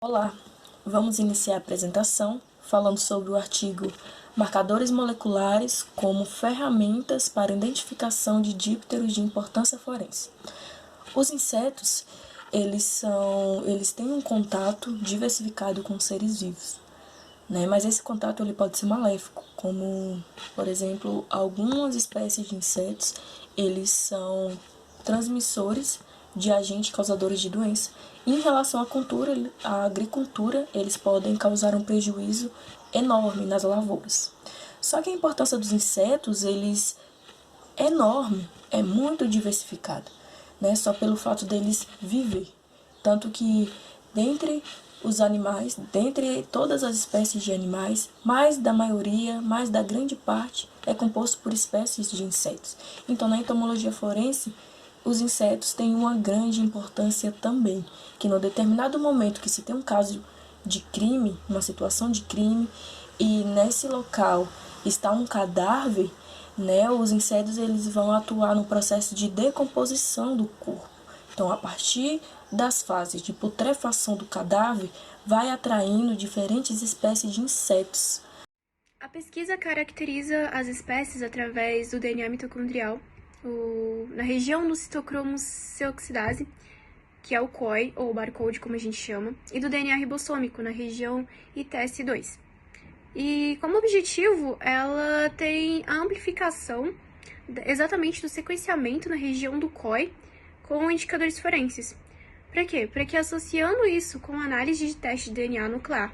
Olá, vamos iniciar a apresentação falando sobre o artigo Marcadores moleculares como ferramentas para identificação de dípteros de importância forense. Os insetos, eles têm um contato diversificado com seres vivos, né? Mas esse contato ele pode ser maléfico, como, por exemplo, algumas espécies de insetos, eles são transmissores de agentes causadores de doença. Em relação à agricultura, eles podem causar um prejuízo enorme nas lavouras. Só que a importância dos insetos, eles é enorme, é muito diversificado, né? Só pelo fato deles viver. Tanto que, dentre os animais, dentre todas as espécies de animais, mais da grande parte, é composto por espécies de insetos. Então, na entomologia forense, os insetos têm uma grande importância também, que no determinado momento que se tem um caso de crime, uma situação de crime, e nesse local está um cadáver, né, os insetos eles vão atuar no processo de decomposição do corpo. Então, a partir das fases de putrefação do cadáver, vai atraindo diferentes espécies de insetos. A pesquisa caracteriza as espécies através do DNA mitocondrial, na região do citocromo C-oxidase, que é o COI, ou barcode como a gente chama, e do DNA ribossômico, na região ITS2. E como objetivo, ela tem a amplificação exatamente do sequenciamento na região do COI com indicadores forenses. Para quê? Para que associando isso com análise de teste de DNA nuclear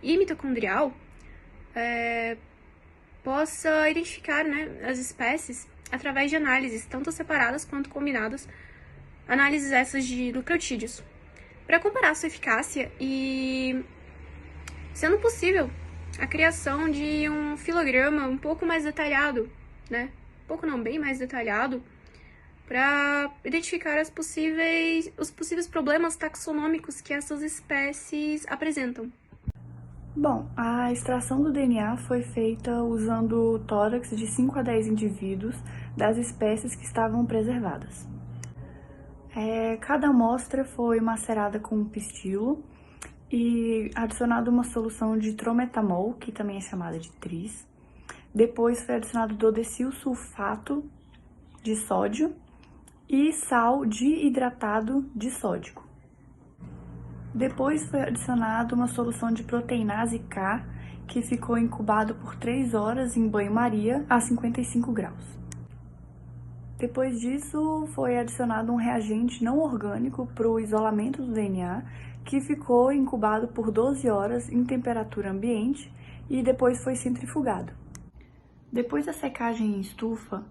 e mitocondrial, possa identificar, né, as espécies através de análises, tanto separadas quanto combinadas, análises essas de nucleotídeos, para comparar sua eficácia e, sendo possível, a criação de um filograma um pouco mais detalhado, né, bem mais detalhado, para identificar os possíveis problemas taxonômicos que essas espécies apresentam. Bom, a extração do DNA foi feita usando o tórax de 5 a 10 indivíduos das espécies que estavam preservadas. Cada amostra foi macerada com um pistilo e adicionado uma solução de trometamol, que também é chamada de tris. Depois foi adicionado dodecil sulfato de sódio e sal diidratado de sódio. Depois foi adicionado uma solução de proteinase K, que ficou incubado por 3 horas em banho-maria a 55 graus. Depois disso, foi adicionado um reagente não orgânico para o isolamento do DNA, que ficou incubado por 12 horas em temperatura ambiente e depois foi centrifugado. Depois da secagem em estufa,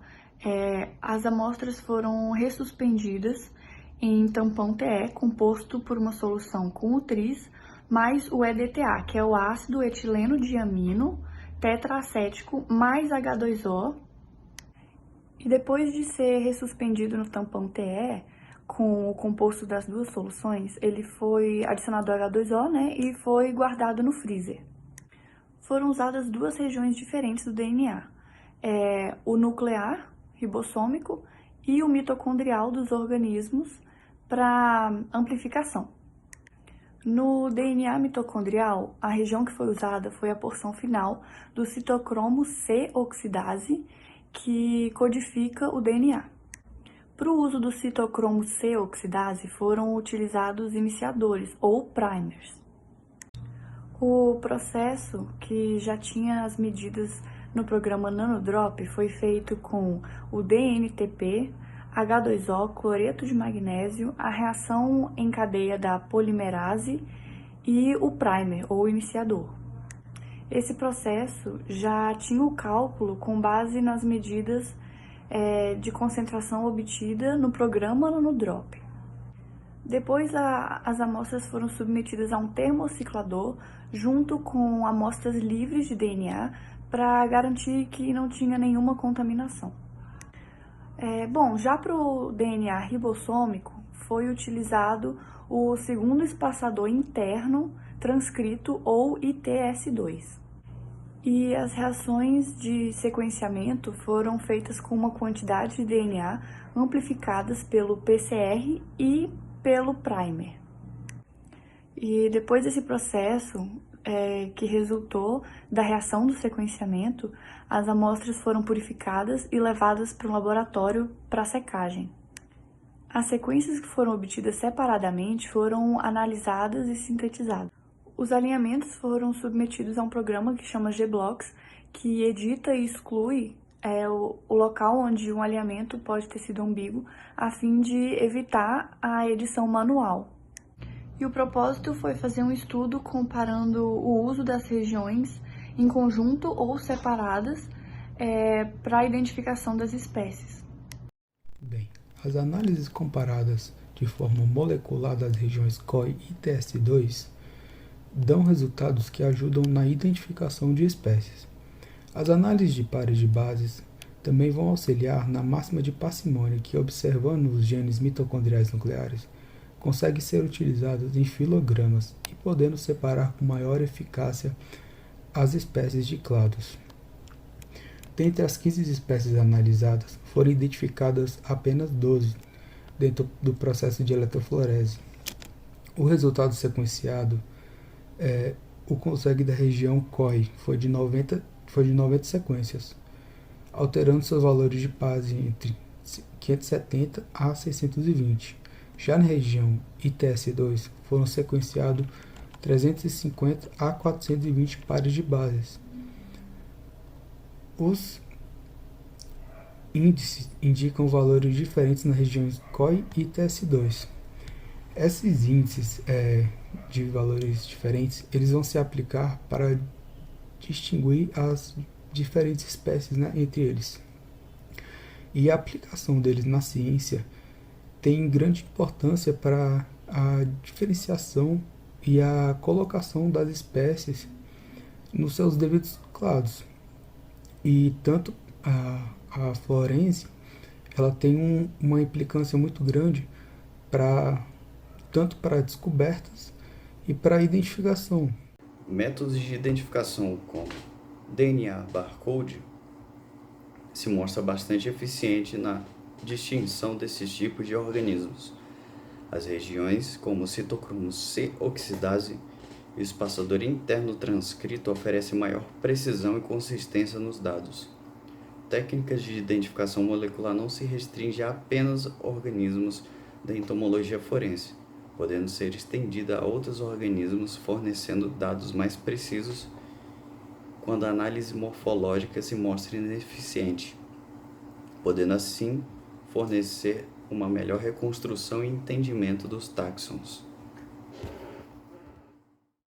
as amostras foram ressuspendidas em tampão TE composto por uma solução com o tris mais o EDTA, que é o ácido etileno diamino tetraacético mais H2O. E depois de ser ressuspendido no tampão TE com o composto das duas soluções, ele foi adicionado H2O, né, e foi guardado no freezer. Foram usadas duas regiões diferentes do DNA, o nuclear, ribossômico, e o mitocondrial dos organismos para amplificação. No DNA mitocondrial, a região que foi usada foi a porção final do citocromo C-oxidase, que codifica o DNA. Para o uso do citocromo C-oxidase, foram utilizados iniciadores, ou primers. O processo, que já tinha as medidas no programa NanoDrop, foi feito com o DNTP, H2O, cloreto de magnésio, a reação em cadeia da polimerase e o primer, ou iniciador. Esse processo já tinha o cálculo com base nas medidas de concentração obtida no programa NanoDrop. Depois, as amostras foram submetidas a um termociclador junto com amostras livres de DNA para garantir que não tinha nenhuma contaminação. Já para o DNA ribossômico, foi utilizado o segundo espaçador interno transcrito, ou ITS2. E as reações de sequenciamento foram feitas com uma quantidade de DNA amplificadas pelo PCR e pelo primer. E depois desse processo, que resultou da reação do sequenciamento, as amostras foram purificadas e levadas para um laboratório para secagem. As sequências que foram obtidas separadamente foram analisadas e sintetizadas. Os alinhamentos foram submetidos a um programa que chama G-Blocks, que edita e exclui o local onde um alinhamento pode ter sido ambíguo, a fim de evitar a edição manual. E o propósito foi fazer um estudo comparando o uso das regiões em conjunto ou separadas para a identificação das espécies. Bem, as análises comparadas de forma molecular das regiões COI e TS2 dão resultados que ajudam na identificação de espécies. As análises de pares de bases também vão auxiliar na máxima de parcimônia que, observando os genes mitocondriais nucleares, conseguem ser utilizados em filogramas e podendo separar com maior eficácia as espécies de clados. Dentre as 15 espécies analisadas, foram identificadas apenas 12 dentro do processo de eletroflorese. O resultado sequenciado o consegue da região COI foi de 90 sequências, alterando seus valores de base entre 570 a 620. Já na região ITS2 foram sequenciados 350 a 420 pares de bases. Os índices indicam valores diferentes nas regiões COI e TS2. Esses índices de valores diferentes, eles vão se aplicar para distinguir as diferentes espécies, né, entre eles. E a aplicação deles na ciência tem grande importância para a diferenciação e a colocação das espécies nos seus devidos clados. E tanto a fluorescência, ela tem uma implicância muito grande tanto para descobertas e para identificação. Métodos de identificação como DNA barcode se mostra bastante eficiente na distinção desses tipos de organismos. As regiões como o citocromo C oxidase e o espaçador interno transcrito oferecem maior precisão e consistência nos dados. Técnicas de identificação molecular não se restringem a apenas organismos da entomologia forense, podendo ser estendida a outros organismos, fornecendo dados mais precisos quando a análise morfológica se mostra ineficiente, podendo assim fornecer uma melhor reconstrução e entendimento dos táxons.